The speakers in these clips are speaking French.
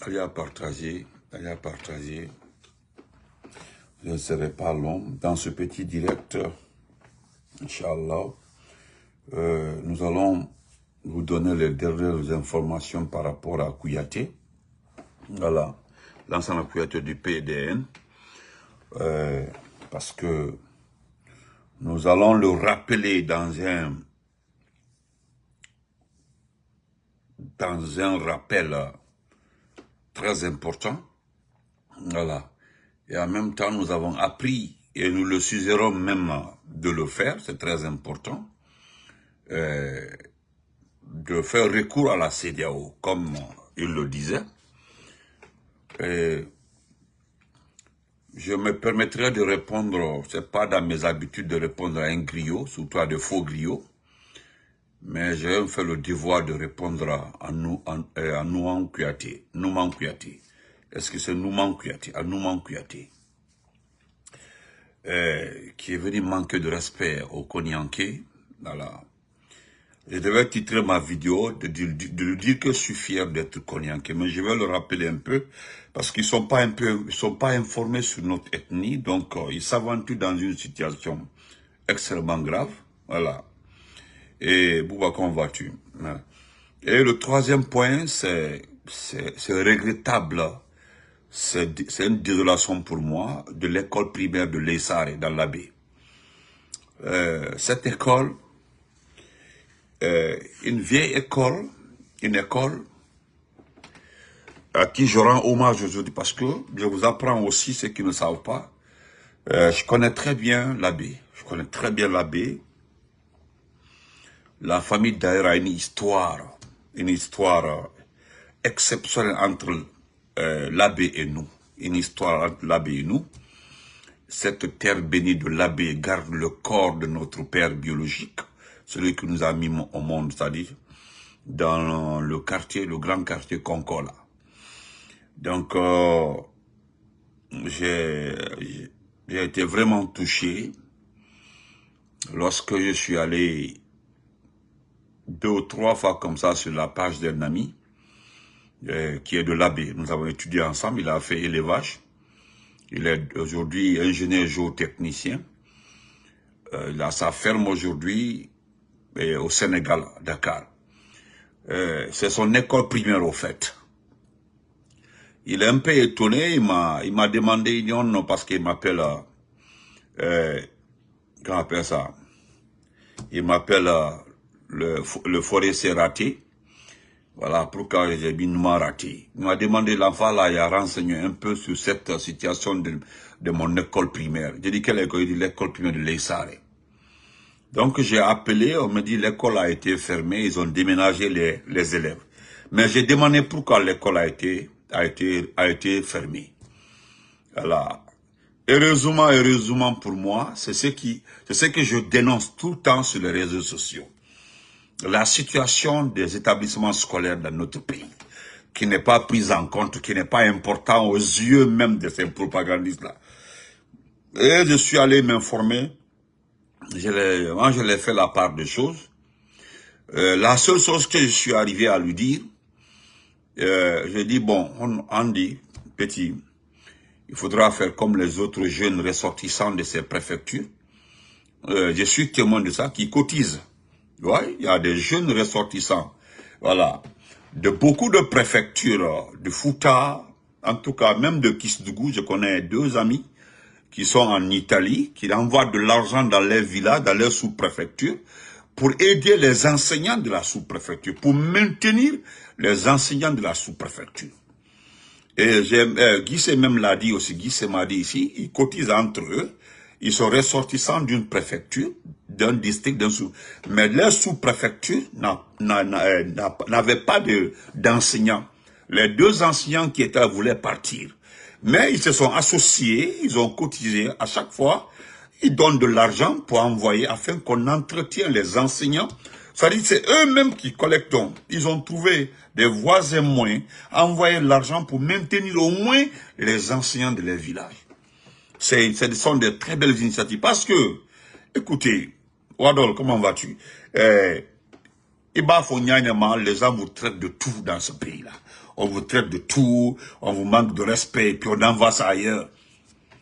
allez à partager, allez à partager. Je ne serai pas long. Dans ce petit direct, Inch'Allah, nous allons vous donner les dernières informations par rapport à Kouyaté. Voilà, l'ancien Kouyaté du PDN. Parce que nous allons le rappeler dans un rappel très important. Voilà. Et en même temps, nous avons appris, et nous le suggérons même de le faire, c'est très important, de faire recours à la CEDEAO, comme il le disait. Et je me permettrai de répondre, c'est pas dans mes habitudes de répondre à un griot, surtout à de faux griots, mais je vais me faire le devoir de répondre à Nouman Kouyaté. Nouman Kouyaté. Est-ce que c'est Nouman Kouyaté? À Nouman Kouyaté. Qui est venu manquer de respect au Konyanké. Voilà. Je devais titrer ma vidéo de lui dire que je suis fier d'être Konyanké, mais je vais le rappeler un peu parce qu'ils sont pas informés sur notre ethnie, donc ils s'aventurent dans une situation extrêmement grave. Voilà. Et Boubacar va-tu. Et le troisième point, c'est regrettable. C'est une désolation pour moi de l'école primaire de Leissare dans l'Abbé. Cette école, une vieille école, une école à qui je rends hommage aujourd'hui parce que je vous apprends aussi ceux qui ne savent pas. Je connais très bien l'Abbé. Je connais très bien l'Abbé. La famille d'ailleurs a une histoire exceptionnelle entre l'Abbé et nous. Une histoire entre l'Abbé et nous. Cette terre bénie de l'Abbé garde le corps de notre père biologique, celui qui nous a mis au monde, c'est-à-dire dans le quartier, le grand quartier Konkola. Donc, j'ai été vraiment touché lorsque je suis allé 2 ou 3 fois comme ça sur la page d'un ami qui est de l'Abbé. Nous avons étudié ensemble, il a fait élevage. Il est aujourd'hui ingénieur géotechnicien. Il a sa ferme aujourd'hui au Sénégal, à Dakar. C'est son école primaire au fait. Il est un peu étonné, il m'a demandé non parce qu'il m'appelle, comment on appelle ça? Il m'appelle le forestier raté. Voilà pourquoi j'ai mis Nouma raté. Il m'a demandé, l'enfant là, il a renseigné un peu sur cette situation de mon école primaire. J'ai dit quelle école? Il dit l'école primaire de Leissare. Donc j'ai appelé, on me dit l'école a été fermée, ils ont déménagé les élèves. Mais j'ai demandé pourquoi l'école a été fermée. Voilà. Heureusement pour moi, c'est ce que je dénonce tout le temps sur les réseaux sociaux. La situation des établissements scolaires dans notre pays, qui n'est pas prise en compte, qui n'est pas important aux yeux même de ces propagandistes-là. Et je suis allé m'informer. Je l'ai fait la part des choses. La seule chose que je suis arrivé à lui dire, je dis, bon, on dit, petit, il faudra faire comme les autres jeunes ressortissants de ces préfectures. Je suis témoin de ça, qui cotisent. Ouais, il y a des jeunes ressortissants, voilà, de beaucoup de préfectures, de Fouta, en tout cas même de Kisdougou. Je connais 2 amis qui sont en Italie, qui envoient de l'argent dans les villages, dans les sous-préfectures, pour aider les enseignants de la sous-préfecture, pour maintenir les enseignants de la sous-préfecture. Et Guissé même l'a dit aussi, Guissé m'a dit ici, ils cotisent entre eux, ils sont ressortissants d'une préfecture, d'un district, d'un sous. Mais les sous-préfectures n'avaient pas d'enseignants. Les 2 enseignants qui étaient voulaient partir. Mais ils se sont associés, ils ont cotisé à chaque fois, ils donnent de l'argent pour envoyer afin qu'on entretienne les enseignants. C'est-à-dire c'est eux-mêmes qui collectent. Ils ont trouvé des voies et moyens à envoyer l'argent pour maintenir au moins les enseignants de les villages. Ce sont de très belles initiatives parce que, écoutez, Wadol, comment vas-tu? Les gens vous traitent de tout dans ce pays-là. On vous traite de tout, on vous manque de respect, puis on envoie ça ailleurs.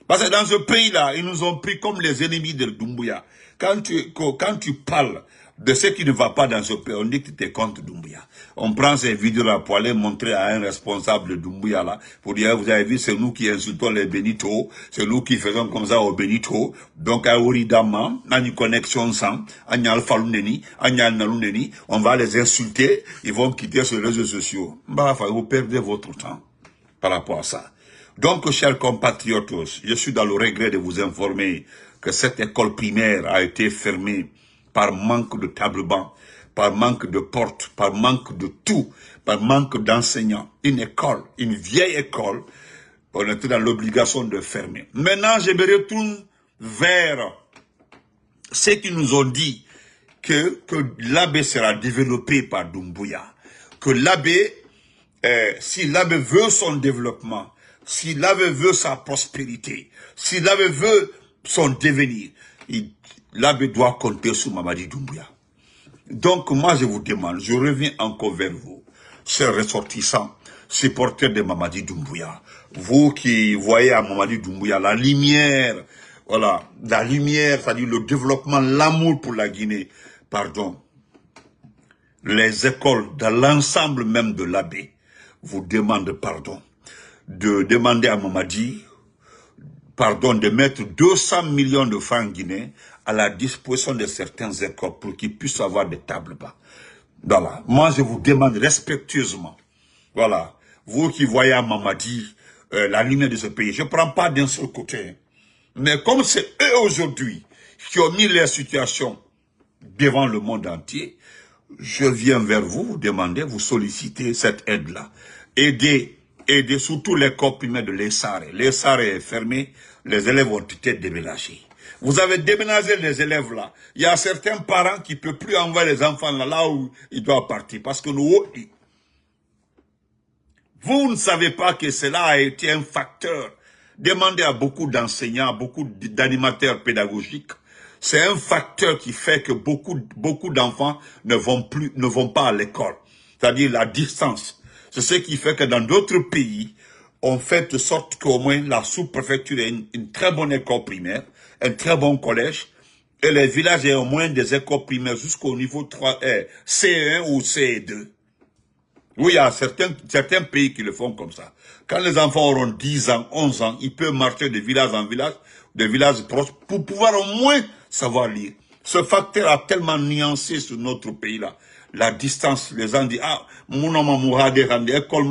Parce que dans ce pays-là, ils nous ont pris comme les ennemis de Doumbouya. Quand tu parles de ce qui ne va pas dans ce pays, on dit que tu es contre Doumbouya. On prend ces vidéos-là pour aller montrer à un responsable de Doumbouya là, pour dire, vous avez vu, c'est nous qui insultons les Benito, c'est nous qui faisons comme ça aux Benito. Donc, à Ouridama, à une connexion sans, à Nyalfaluneni, à Nyalnaluneni, on va les insulter, ils vont quitter sur les réseaux sociaux. Bah, vous perdez votre temps par rapport à ça. Donc, chers compatriotes, je suis dans le regret de vous informer que cette école primaire a été fermée par manque de table-banc, par manque de portes, par manque de tout, par manque d'enseignants. Une école, une vieille école, on était dans l'obligation de fermer. Maintenant, je me retourne vers ceux qui nous ont dit que l'AB sera développé par Doumbouya, que l'AB, si l'AB veut son développement, si l'AB veut sa prospérité, si l'AB veut son devenir, l'AB doit compter sur Mamadi Doumbouya. Donc moi je vous demande, je reviens encore vers vous, chers ressortissants, supporters de Mamadi Doumbouya, vous qui voyez à Mamadi Doumbouya la lumière, voilà, la lumière, c'est-à-dire le développement, l'amour pour la Guinée, pardon, les écoles, dans l'ensemble même de l'AB, vous demandent pardon, de demander à Mamadi, pardon, de mettre 200 millions de francs guinéens à la disposition de certaines écoles pour qu'ils puissent avoir des tables bas. Voilà. Moi, je vous demande respectueusement, voilà, vous qui voyez à Mamadi la lumière de ce pays, je ne prends pas d'un seul côté, mais comme c'est eux aujourd'hui qui ont mis les situations devant le monde entier, je viens vers vous, vous demander, vous solliciter cette aide-là. Aider surtout l'école primaire de l'Essare. L'Essare est fermé, les élèves ont été déménagés. Vous avez déménagé les élèves là. Il y a certains parents qui ne peuvent plus envoyer les enfants là où ils doivent partir. Parce que vous ne savez pas que cela a été un facteur. Demandez à beaucoup d'enseignants, beaucoup d'animateurs pédagogiques. C'est un facteur qui fait que beaucoup d'enfants ne vont pas à l'école. C'est-à-dire la distance. C'est ce qui fait que dans d'autres pays, on fait de sorte qu'au moins la sous-préfecture ait une très bonne école primaire, un très bon collège, et les villages aient au moins des écoles primaires jusqu'au niveau 3, C1 ou C2. Oui, il y a certains pays qui le font comme ça. Quand les enfants auront 10 ans, 11 ans, ils peuvent marcher de village en village, de village proche, pour pouvoir au moins savoir lire. Ce facteur a tellement nuancé sur notre pays-là. La distance, les gens disent, ah, mon nom Mouradi Rande, école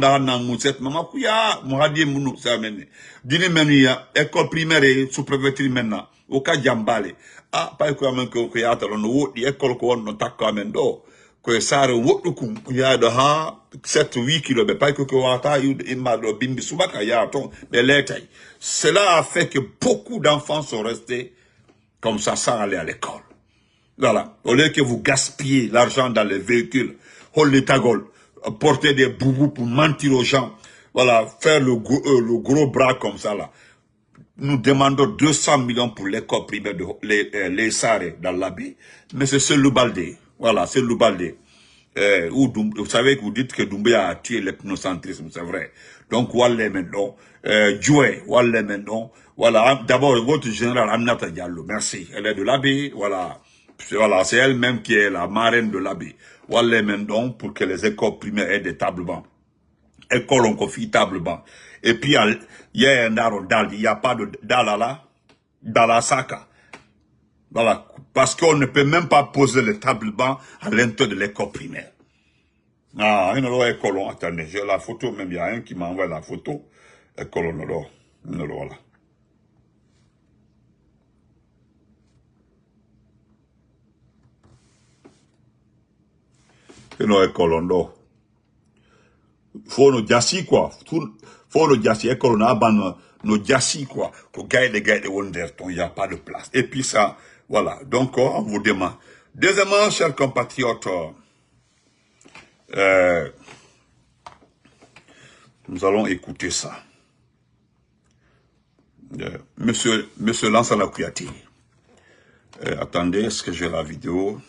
d'Arana Mousset, maman, kouya, Mouradi Mounou, ça amène. Dîner menu, école primaire et sous-préfecture maintenant, au cas Djambale. Ah, pas que même que kouya, talon, école qu'on ne t'a quand même d'eau. Que ça wotukum ya de ha 7-8 km pas que wata yu imado bimbi subaka ya ton mais l'été. Cela a fait que beaucoup d'enfants sont restés comme ça sans aller à l'école. Voilà, au lieu que vous gaspillez l'argent dans les véhicules, les tagol, porter des boubous pour mentir aux gens, voilà, faire le gros bras comme ça là. Nous demandons 200 millions pour l'école primaire de les Sarres dans l'Abbé, mais c'est le Baldé. Voilà, c'est le Baldé. Vous savez que vous dites que Doumbouya a tué l'ethnocentrisme, c'est vrai. Donc, Wallé maintenant, Djoué, Wallé maintenant, voilà, d'abord, votre général Aminata Diallo, merci. Elle est de l'Abbé, voilà. Voilà, c'est elle-même qui est la marraine de l'Abbé. Wallé maintenant, pour que les écoles primaires aient des tables bancs. École on confie table banc. Et puis, il y a un daron dal, il n'y a pas de dalala, dalasaka. Voilà. Parce qu'on ne peut même pas poser le table banc à l'intérieur de l'école primaire. Ah, une autre école, attendez, j'ai la photo, même il y a un qui m'a envoyé la photo. École, voilà. Une autre école, faut nous jassi quoi, faut nous jassi, école, on a ban nos jassi quoi, pour gagner les gars de Wonderton, il n'y a pas de place. Et puis ça, voilà, donc on vous demande. Deuxièmement, chers compatriotes, nous allons écouter ça. Monsieur Lansana Kouyaté. Attendez, est-ce que j'ai la vidéo?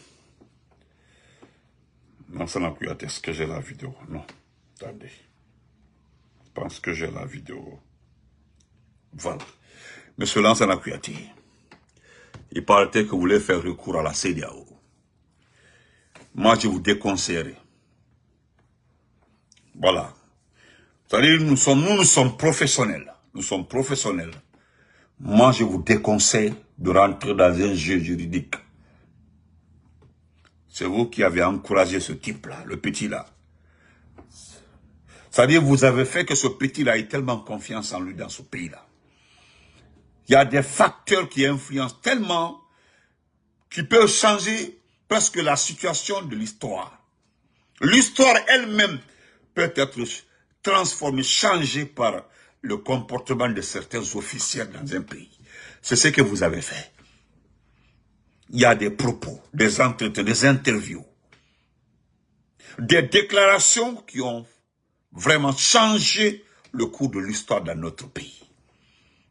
Non, ça n'a plus à est-ce que j'ai la vidéo? Non. Attendez. Je pense que j'ai la vidéo. Voilà. Monsieur Lansana Kouyaté, il paraît que vous voulez faire recours à la CEDEAO. Moi, je vous déconseillerais. Voilà. C'est-à-dire, nous sommes professionnels. Nous sommes professionnels. Moi, je vous déconseille de rentrer dans un jeu juridique. C'est vous qui avez encouragé ce type-là, le petit-là. C'est-à-dire, vous avez fait que ce petit-là ait tellement confiance en lui dans ce pays-là. Il y a des facteurs qui influencent tellement, qui peuvent changer presque la situation de l'histoire. L'histoire elle-même peut être transformée, changée par le comportement de certains officiels dans un pays. C'est ce que vous avez fait. Il y a des propos, des entretiens, des interviews, des déclarations qui ont vraiment changé le cours de l'histoire dans notre pays,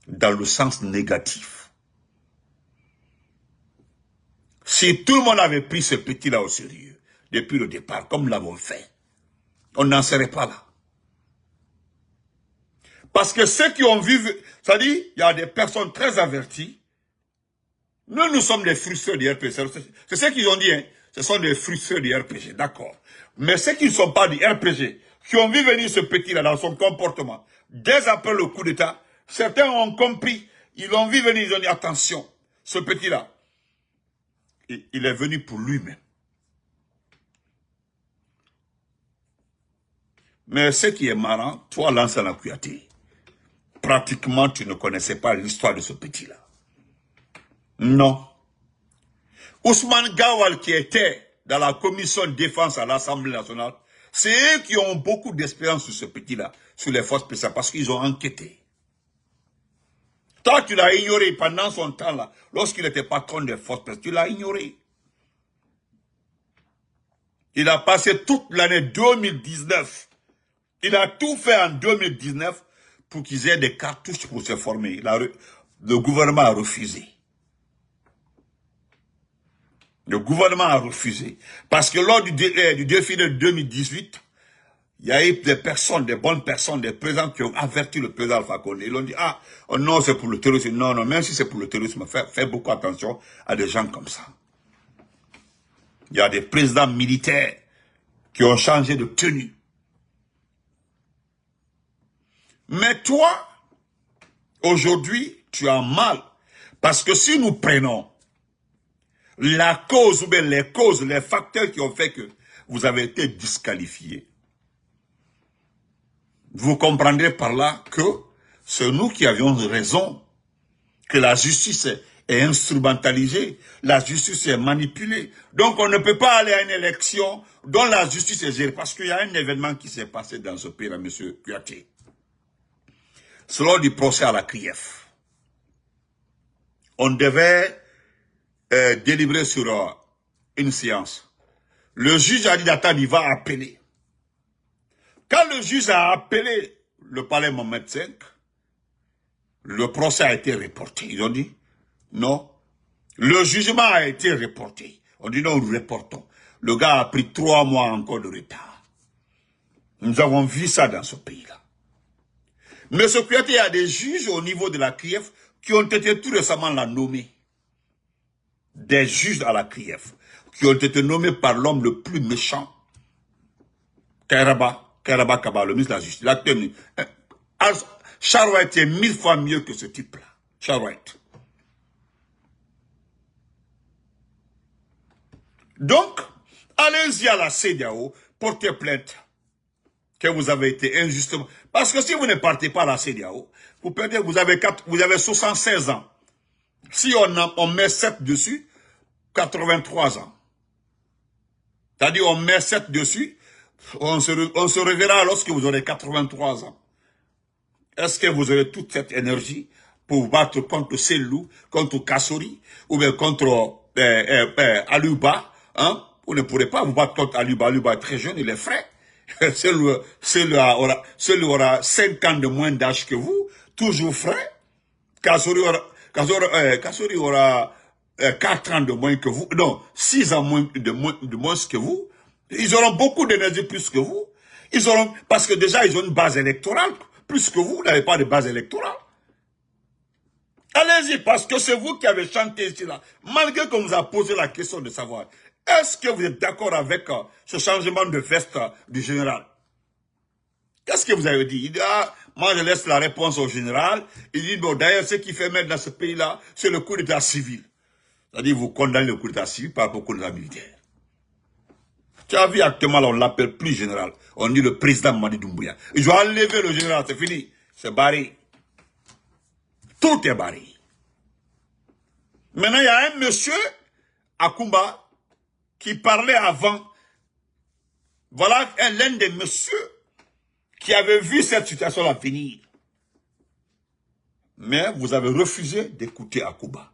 dans le sens négatif. Si tout le monde avait pris ce petit-là au sérieux, depuis le départ, comme nous l'avons fait, on n'en serait pas là. Parce que ceux qui ont vu, c'est-à-dire, il y a des personnes très averties. Nous sommes des frustrés du RPG. C'est ce qu'ils ont dit, hein. Ce sont des frustrés du RPG, d'accord. Mais ceux qui ne sont pas du RPG, qui ont vu venir ce petit-là dans son comportement, dès après le coup d'État, certains ont compris, ils l'ont vu venir, ils ont dit, attention, ce petit-là, il est venu pour lui-même. Mais ce qui est marrant, toi, Lansana Kouyaté, pratiquement, tu ne connaissais pas l'histoire de ce petit-là. Non. Ousmane Gawal, qui était dans la commission de défense à l'Assemblée nationale, c'est eux qui ont beaucoup d'expérience sur ce petit-là, sur les forces spéciales, parce qu'ils ont enquêté. Toi, tu l'as ignoré pendant son temps-là, lorsqu'il était patron des forces spéciales, tu l'as ignoré. Il a passé toute l'année 2019. Il a tout fait en 2019 pour qu'ils aient des cartouches pour se former. Le gouvernement a refusé. Le gouvernement a refusé. Parce que lors du défilé de 2018, il y a eu des personnes, des bonnes personnes, des présidents qui ont averti le président Alpha Condé. Ils ont dit, ah, oh non, c'est pour le terrorisme. Non, non, même si c'est pour le terrorisme, faites beaucoup attention à des gens comme ça. Il y a des présidents militaires qui ont changé de tenue. Mais toi, aujourd'hui, tu as mal. Parce que si nous prenons la cause, ou bien les causes, les facteurs qui ont fait que vous avez été disqualifié, vous comprendrez par là que c'est nous qui avions raison, que la justice est instrumentalisée, la justice est manipulée. Donc on ne peut pas aller à une élection dont la justice est gérée, parce qu'il y a un événement qui s'est passé dans ce pays-là, M. Kouyaté. C'est lors du procès à la CRIEF. On devait délibérer sur une séance. Le juge a dit d'attendre, il va appeler. Quand le juge a appelé le palais Mohamed V, le procès a été reporté. Ils ont dit, non. Le jugement a été reporté. On dit, non, nous reportons. Le gars a pris 3 mois encore de retard. Nous avons vu ça dans ce pays-là. Mais ce Kouyaté, il y a des juges au niveau de la CRIEF qui ont été tout récemment là nommés. Des juges à la CRIEF qui ont été nommés par l'homme le plus méchant, Kairaba Kaba, le ministre de la Justice. L'acteur, Charouette est 1000 fois mieux que ce type-là. Charouette. Donc, allez-y à la CEDEAO, portez plainte que vous avez été injustement. Parce que si vous ne partez pas à la CEDEAO, vous perdez, vous avez 76 ans. Si on met 7 dessus, 83 ans. C'est-à-dire on met 7 dessus, on se reverra lorsque vous aurez 83 ans. Est-ce que vous aurez toute cette énergie pour vous battre contre Selou, contre Kassori, ou bien contre Aluba, hein? Vous ne pourrez pas vous battre contre Aluba. Aluba est très jeune, il est frais. Celui aura 5 ans de moins d'âge que vous, toujours frais. Kassori aura 4 ans de moins que vous, non, 6 ans de moins que vous, Ils auront beaucoup d'énergie plus que vous. Ils auront, parce que déjà, ils ont une base électorale. Plus que vous n'avez pas de base électorale. Allez-y, parce que c'est vous qui avez chanté ici, là. Malgré qu'on vous a posé la question de savoir, est-ce que vous êtes d'accord avec ce changement de veste du général? Qu'est-ce que vous avez dit? Il dit, ah, moi je laisse la réponse au général. Il dit, bon, d'ailleurs, ce qui fait mettre dans ce pays-là, c'est le coup d'état civil. C'est-à-dire, vous condamnez le coup d'état civil par rapport au coup d'état militaire. Tu as vu actuellement, là, on l'appelle plus général. On dit le président Mamadi Doumbouya. Ils ont enlevé le général, c'est fini. C'est barré. Tout est barré. Maintenant, il y a un monsieur, Akumba, qui parlait avant. Voilà l'un des messieurs qui avait vu cette situation-là venir. Mais vous avez refusé d'écouter Akumba.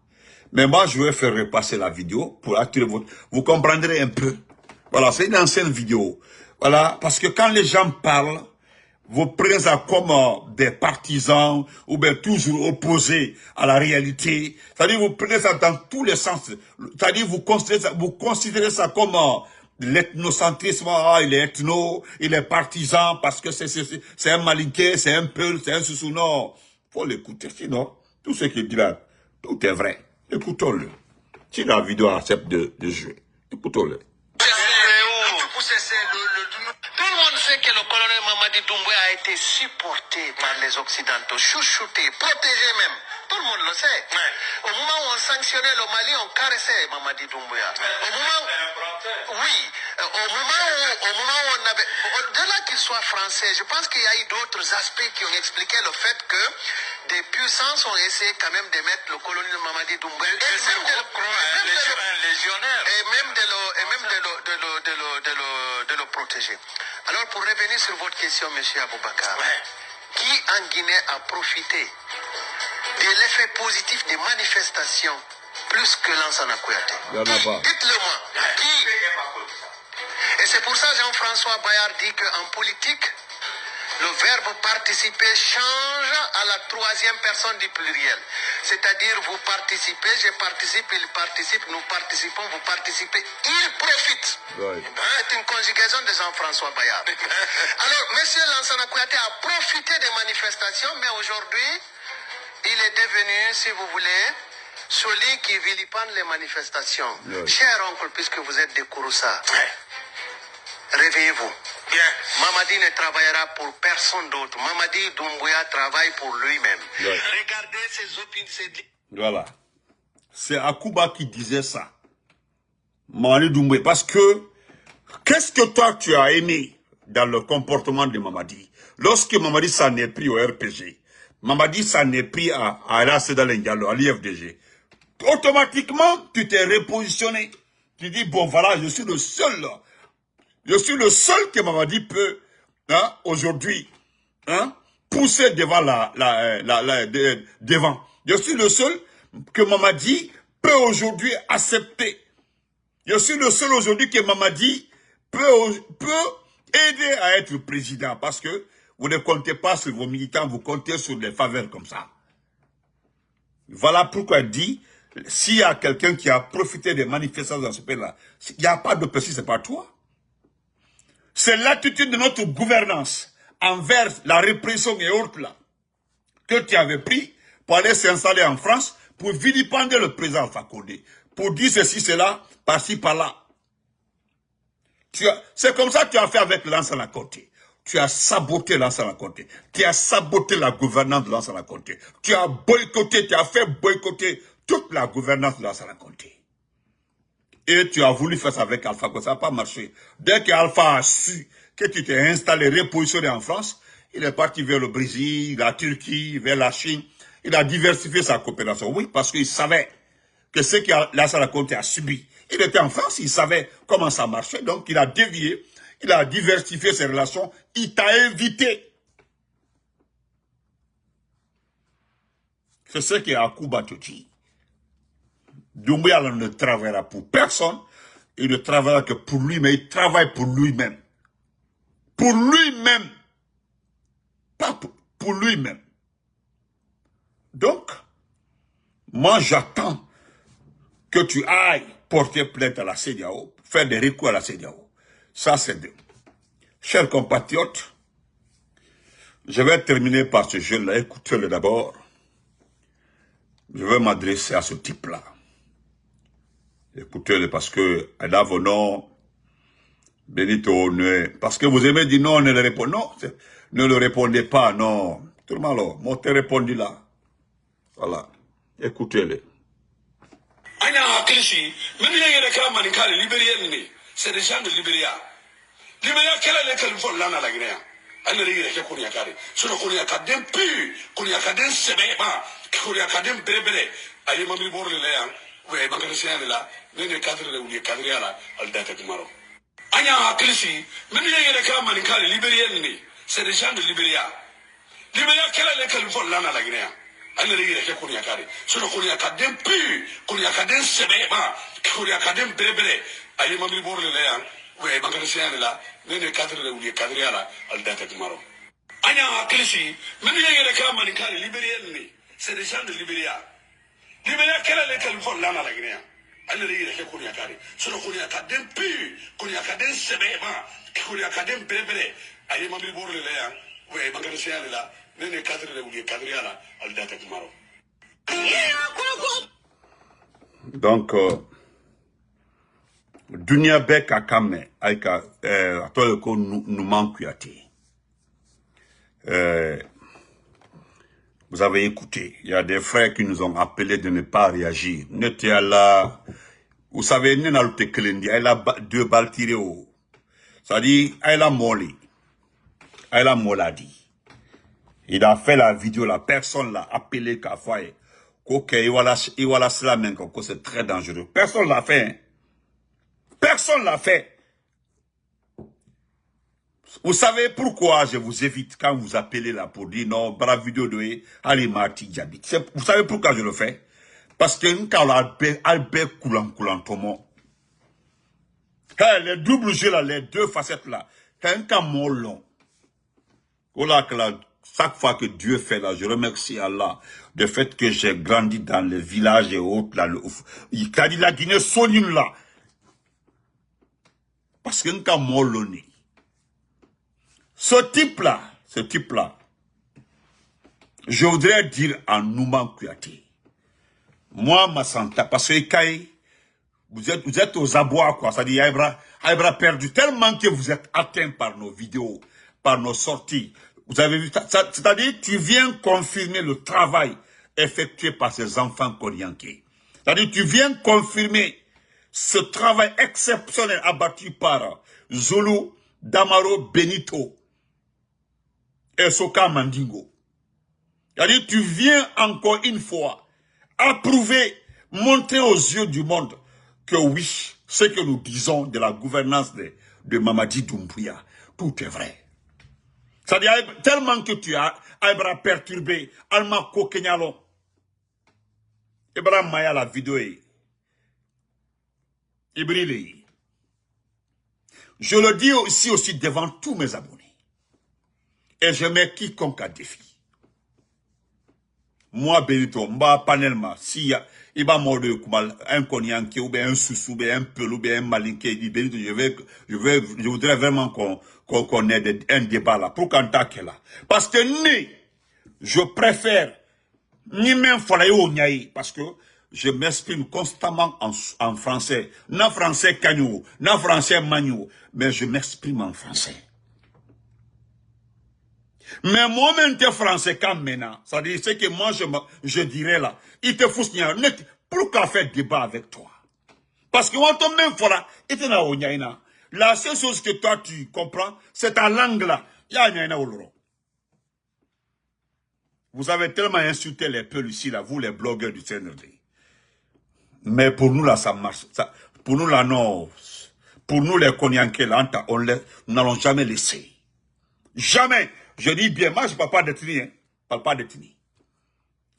Mais moi, je vais faire repasser la vidéo pour attirer votre... Vous comprendrez un peu. Voilà, c'est une ancienne vidéo. Voilà, parce que quand les gens parlent, vous prenez ça comme des partisans ou bien toujours opposés à la réalité. C'est-à-dire vous prenez ça dans tous les sens. C'est-à-dire vous considérez ça comme l'ethnocentrisme. Ah, il est ethno, il est partisan parce que c'est un malinqué, c'est un peul, c'est un sous. Non, faut l'écouter. Sinon, tout ce qu'il dit là, tout est vrai. Écoutons-le. Si la vidéo accepte de jouer, écoutons-le. Tout le monde sait que le colonel Mamadi Doumbouya a été supporté par les Occidentaux, chouchouté, protégé même. Tout le monde le sait. Ouais. Au moment où on sanctionnait le Mali, on caressait Mamadi Doumbouya. Au moment où on avait... Au-delà qu'il soit français, je pense qu'il y a eu d'autres aspects qui ont expliqué le fait que des puissances ont essayé quand même de mettre le colonel Mamadi Doumbouya. Et même de le protéger. Alors, pour revenir sur votre question, M. Aboubakar, qui en Guinée a profité de l'effet positif des manifestations plus que Lansana Kouyaté? Dites-le moi. Qui? Et c'est pour ça Jean-François Bayard dit qu'en politique, le verbe participer change à la troisième personne du pluriel. C'est-à-dire, vous participez, je participe, il participe, nous participons, vous participez, il profite. C'est une conjugaison de Jean-François Bayard. Alors, M. Lansana Kouyaté a profité des manifestations, mais aujourd'hui, il est devenu, si vous voulez, celui qui vilipende les manifestations. Cher oncle, puisque vous êtes de Kouroussa, réveillez-vous. Bien. Mamadi ne travaillera pour personne d'autre. Mamadi Doumbouya travaille pour lui-même. Regardez ses opinions. Voilà. C'est Akuba qui disait ça. Mamadi Doumbouya. Parce que, qu'est-ce que toi tu as aimé dans le comportement de Mamadi? Lorsque Mamadi s'en est pris au RPG, Mamadi s'en est pris à Alassane Diallo, à l'IFDG, automatiquement, tu t'es repositionné. Tu dis, bon voilà, je suis le seul là. Je suis le seul que Mamadi peut, aujourd'hui, pousser devant devant. Je suis le seul que Mamadi peut aujourd'hui accepter. Je suis le seul aujourd'hui que Mamadi peut aider à être président parce que vous ne comptez pas sur vos militants, vous comptez sur des faveurs comme ça. Voilà pourquoi il dit, s'il y a quelqu'un qui a profité des manifestations dans ce pays-là, il n'y a pas de personne, c'est pas toi. C'est l'attitude de notre gouvernance envers la répression et autres là, que tu avais pris pour aller s'installer en France, pour vilipender le président Alpha Condé, pour dire ceci, cela, par-ci, par-là. C'est comme ça que tu as fait avec Lansana Conté. Tu as saboté Lansana Conté. Tu as saboté la gouvernance de Lansana Conté. Tu as boycotté, tu as fait boycotter toute la gouvernance de Lansana Conté. Et tu as voulu faire ça avec Alpha Condé, ça n'a pas marché. Dès qu'Alpha a su que tu t'es installé, repositionné en France, il est parti vers le Brésil, la Turquie, vers la Chine. Il a diversifié sa coopération. Oui, parce qu'il savait que ce que Lansana Conté a subi. Il était en France, il savait comment ça marchait, donc il a dévié, il a diversifié ses relations, il t'a invité. C'est ce que Akuba te dit. Doumbouya ne travaillera pour personne, il ne travaillera que pour lui, mais il travaille pour lui-même. Pour lui-même. Pas pour lui-même. Donc, moi j'attends que tu ailles porter plainte à la CEDEAO, faire des recours à la CEDEAO. Ça, c'est deux. Chers compatriotes, je vais terminer par ce jeune-là. Écoutez-le d'abord. Je vais m'adresser à ce type-là. Écoutez-le parce que, Adavono, Benito, parce que vous aimez dire non, ne le répondez, non, ne le répondez pas, non. Tout le monde, moi, te répondu là. Voilà. Écoutez-le. C'est des gens de Libéria. Libéria, quelle est l'école pour l'ana la Guinée? Elle est là, qu'on y a carré. Sur le qu'on y a cadé pu, qu'on y a cadé sévèrement, qu'on y a cadé brébélé. Aïe, mamie bourre les léans, oui, magasin là, n'est cadre ou les cadres là, al date de Maro. Anya a Clissi, même il y a des camps manicales libériennes, c'est des gens de Libéria. Libéria, quelle est l'école pour l'ana la Guinée? Elle est là, qu'on y a carré. Sur le qu'on y a cadé pu, qu'on y a cadé sévèrement, qu'on y a cadé brébélé. Aïe, mamie bourre les léans. Oui, magasin là, n'est cadre ou les cadres là, al date de Maro. Anya a Clissi, même il y a des camps manicales libériennes, c'est des gens de Libéria. Libéria, quelle est l'école pour l'ana la Guinée? Elle est là, qu'on y a carré. Sur le qu'on y a cadé pu, qu'on y a cadé sévèrement, qu'on y a cadé brébélé. Aïe, mamie bourre les léans. Oui, magasin là, n'est cadre ou les cadres là, al date de Maro. Donc, Dunia Beka Kame, Aika, Atoleko Nouman Kouyaté. Vous avez écouté, il y a des frères qui nous ont appelés de ne pas réagir. N'était là, vous savez, il y a deux balles tirées au. C'est-à-dire, il a molli. Il a moladi. Il a fait la vidéo, la personne l'a appelé qu'à faire. Il voilà cela même, que c'est très dangereux. Personne l'a fait, hein. Personne l'a fait. Vous savez pourquoi je vous évite quand vous appelez là pour dire non, par la vidéo de Ali Marti Djabit. Vous savez pourquoi je le fais? Parce que quand Albert Koulan Tomo, les doubles jeux là, les deux facettes là, un cas mon long. Voilà que là, chaque fois que Dieu fait là, je remercie Allah du fait que j'ai grandi dans les villages et autres là, il a dit la Guinée sonine là. Parce que quand mon long, ce type-là, je voudrais dire en Nouman Kouyaté. Moi, ma santé, parce que vous êtes aux abois, quoi. C'est-à-dire, Aïbra perdu tellement que vous êtes atteint par nos vidéos, par nos sorties. Vous avez vu, c'est-à-dire, tu viens confirmer le travail effectué par ces enfants koriankés. C'est-à-dire, tu viens confirmer ce travail exceptionnel abattu par Zulu, Damaro, Benito et Soka Mandingo. C'est-à-dire, tu viens encore une fois approuver, montrer aux yeux du monde que oui, ce que nous disons de la gouvernance de Mamadi Doumbouya, tout est vrai. C'est-à-dire, tellement que tu as Aïbra perturbé, Alma Kokenyalo, Ibrahim Maya la vidéo est brille. Je le dis aussi devant tous mes abonnés. Et je mets quiconque à défi. Moi, Benito, mba panelma, si il va mordre un konyanké, ou bien un soussou, ou bien un pelou, ou bien un malinké, il dit Benito, je voudrais vraiment qu'on ait un débat là, pour qu'on taque là. Parce que je préfère, ni même falaye ou nyaï, parce que je m'exprime constamment en français. Non français kanyou, non français magnou, mais je m'exprime en français. Mais moi, même t'es français comme maintenant, ça dit ce que moi je dirais là, il te fout net, pourquoi faire débat avec toi? Parce que moi, ton même fois il te n'a pas. La seule chose que toi tu comprends, c'est ta langue là. Vous avez tellement insulté les peuples ici là, vous les blogueurs du CNRD. Mais pour nous là, ça marche. Ça, pour nous là, non. Pour nous les Konyankés là, nous n'allons jamais laisser. Jamais. Je dis bien, moi je ne parle pas d'ethnie. Hein. Je ne parle pas d'ethnie.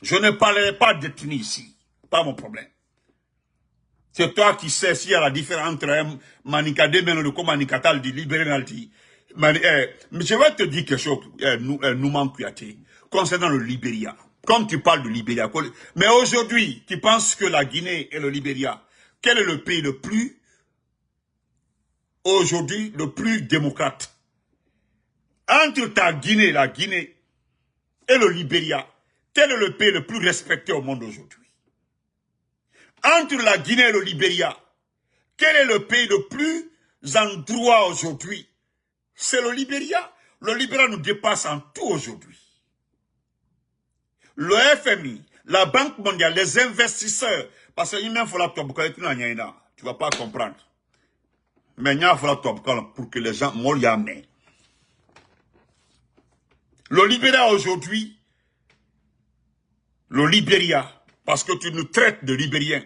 Je ne parlerai pas d'ethnie ici. Pas mon problème. C'est toi qui sais s'il y a la différence entre un Manikade Menodo comme Manikatal dit libéré Nalti. Mais je vais te dire quelque chose, Nouman Kouyaté, concernant le Libéria. Comme tu parles du Libéria. Mais aujourd'hui, tu penses que la Guinée et le Libéria, quel est le pays le plus aujourd'hui le plus démocrate. Entre ta Guinée, la Guinée, et le Libéria, quel est le pays le plus respecté au monde aujourd'hui? Entre la Guinée et le Libéria, quel est le pays le plus en droit aujourd'hui? C'est le Libéria. Le Libéria nous dépasse en tout aujourd'hui. Le FMI, la Banque mondiale, les investisseurs, parce qu'il faut la tu vas pas comprendre. Mais il faut la pour que les gens mourent. Le Libéria aujourd'hui, le Libéria, parce que tu nous traites de Libériens,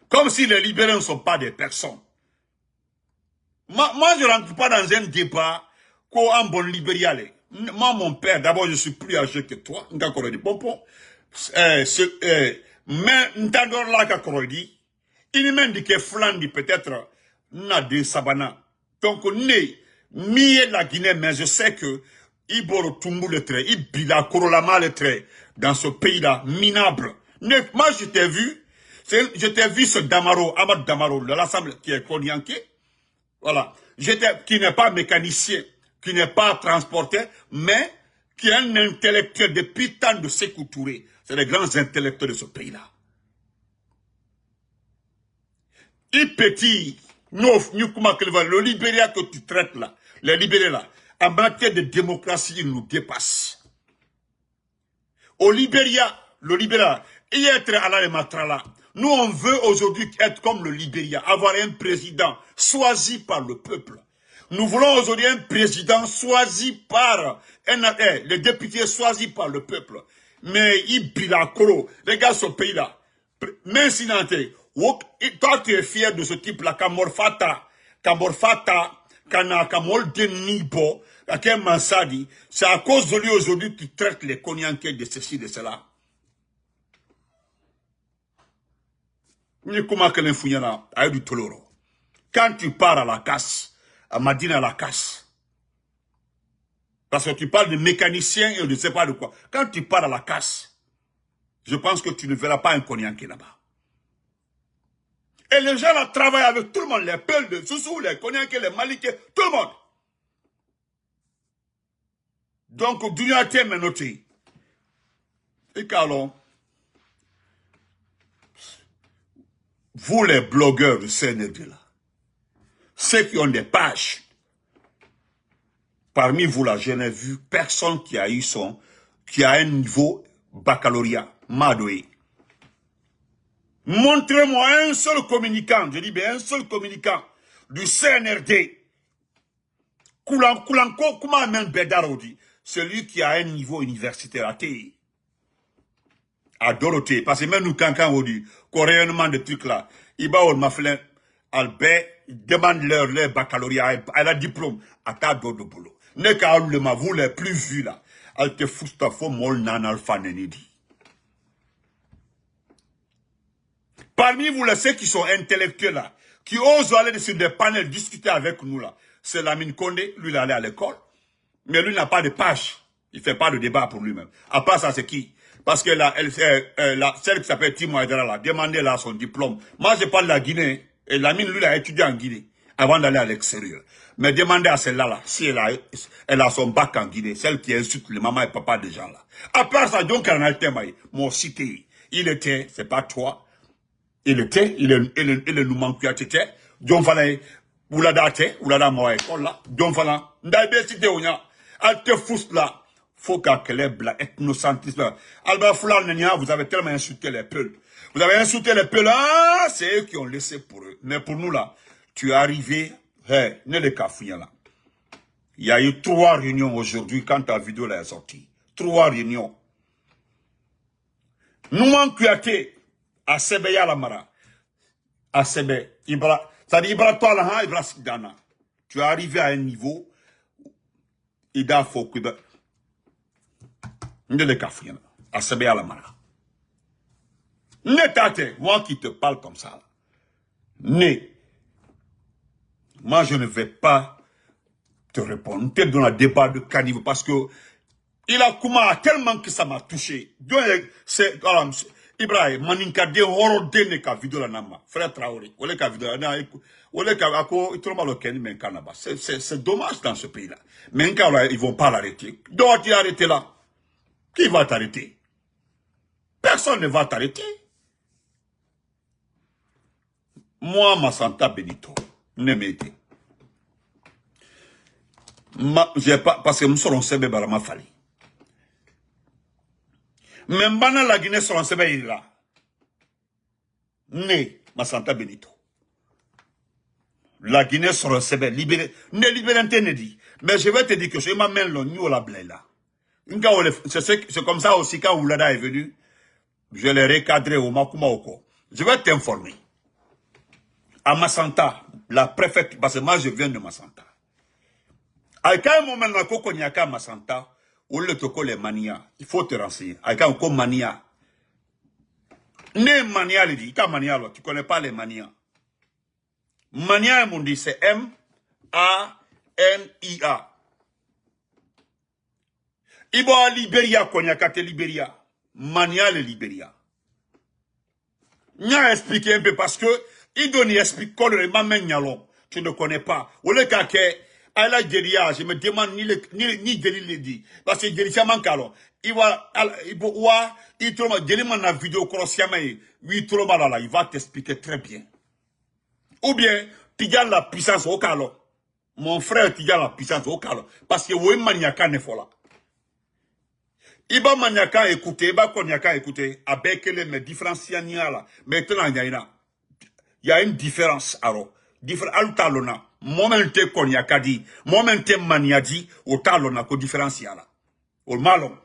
comme si les Libériens ne sont pas des personnes. Moi, je ne rentre pas dans un débat qu'en bon Libéria. Moi, mon père, d'abord, je suis plus âgé que toi. Mais, n'tandor là qu'à dit, il m'a dit que Flandi peut-être n'a de sabana. Donc, né, mié la Guinée, mais je sais que Iboro Tumbu le trait, Ibila Korolama le trait, dans ce pays-là, minable. Moi, je t'ai vu ce Damaro, Ahmad Damaro, de l'Assemblée qui est Konyanké, voilà, qui n'est pas mécanicien, qui n'est pas transporteur, mais qui est un intellectuel depuis tant de Sékou Touré. C'est les grands intellectuels de ce pays-là. Il petit, le Libéria que tu traites là, les Libériens là, en matière de démocratie, il nous dépasse. Au Libéria, le Libéria, il y a être à la Matrala. Nous, on veut aujourd'hui être comme le Libéria, avoir un président choisi par le peuple. Nous voulons aujourd'hui un président choisi par les députés choisis par le peuple. Mais il bilakoro, regarde ce pays-là. Même si toi tu es fier de ce type-là, Kamorfata, Kamol Denibo, Mansadi, c'est à cause de lui aujourd'hui qui traite les Konyankais de ceci, de cela. Quand tu pars à la casse, à Madina à la casse, parce que tu parles de mécanicien et je ne sais pas de quoi. Quand tu pars à la casse, je pense que tu ne verras pas un Konyanké là-bas. Et les gens là travaillent avec tout le monde, les Peuls de Soussou, les Konyanké, les Malikés, tout le monde. Donc, Dunyate m'a noté. Et qu'alors, vous les blogueurs de CNRD là, ceux qui ont des pages, parmi vous là, je n'ai vu personne qui a eu qui a un niveau baccalauréat, Madoé. Montrez-moi un seul communicant, je dis bien un seul communicant du CNRD. Koulanko, comment même Bedarodi, celui qui a un niveau universitaire à Dorothée, parce que même nous, quand on dit, coréennement de trucs là, il va au maflin, Albert, demande leur baccalauréat, elle a diplôme, à ta de boulot. Ne qu'à le ma, vous les plus vus là, elle te fout ta faux mol nanalfanenidi. Parmi vous, ceux qui sont intellectuels là, qui osent aller sur des panels discuter avec nous là, c'est Lamine Condé, lui il est allé à l'école, mais lui n'a pas de page, il fait pas de débat pour lui-même. À part ça, c'est qui? Parce que celle qui s'appelle Timo Aydara là, demandez là son diplôme. Moi, je parle de la Guinée, et Lamine, lui, il a étudié en Guinée, avant d'aller à l'extérieur. Mais demandez à celle-là, là, si elle a son bac en Guinée, celle qui insulte les mamans et papas des gens là. À part ça, donc, elle a été mon cité, il était, c'est pas toi, il nous manque à tête, John Falaye, Oulada Moa école là, John Falaye, Ndaïbe cité Ounia, elle te fousse là, faut qu'elle ait la ethnocentrisme. Alba Foulan, vous avez tellement insulté les Peuls. Vous avez insulté les Peuls, ah, c'est eux qui ont laissé pour eux. Mais pour nous là, tu es arrivé, ne les cafouillons là. Il y a eu 3 réunions aujourd'hui quand ta vidéo là est sortie. 3 réunions. Nous manquons à Sébeya la Mara. À Sébé, Ibra, ça dit Ibra toi là, Ibra Sidana. Tu es arrivé à un niveau, Ida Fokuba. Ne les cafouillons à Sébeya la Mara. Ne tate, moi qui te parle comme ça. Ne. Moi je ne vais pas te répondre. Tu es dans un débat de caniveau parce que il a comment tellement que ça m'a touché. Ibrahim, maninkade horo dene ka vidéo la nama. Frère Traoré, ole ka vidéo la nama. Ole ka ako, itroma lo keni men kanaba. C'est dommage dans ce pays-là. Mais ils vont pas l'arrêter. Doit y arrêter là. Qui va t'arrêter? Personne ne va t'arrêter. Moi, Massanta Benito, ne m'aidez. J'ai pas, parce que nous sommes sebe barama fali. Même bana la Guinée sont sebe il là. Né, Massanta Benito. La Guinée sont sebe libéré. Ne libéré ne dit. Mais je vais te dire que je m'amène le new la blé là. C'est comme ça aussi quand Oulada est venu. Je l'ai recadré au Makuma Oko. Je vais t'informer. À Massanta, la préfète, parce que moi je viens de Massanta. À un moment où Koko Nyaka Massanta, où le toko les mania, il faut te renseigner. À un moment mania. Ne mania le dit, quand mania tu connais pas les mania. Mania mon dit c'est M-A-N-I-A. Ibo a Libéria Konyaka te Libéria. Mania le Libéria. Nya expliqué un peu parce que il donne explique quoi le maman nyalon. Tu ne connais pas. Ou le kake à la Géria, je me demande ni Géri le dit. Parce que Géri Chaman Kalo. Il va il trouve Géri na vidéo crossiama il trouve là il va t'expliquer très bien. Ou bien tu as la puissance au Kalo. Mon frère tu as la puissance au Kalo parce que oui maniaka ne fola. Iba maniaka écouter, iba konyaka écouter avec les mais différencier là. Maintenant il y a une différence alors. Différence talona. Momente konyaka di, momente maniadi au talona ko différencier là. Au malon.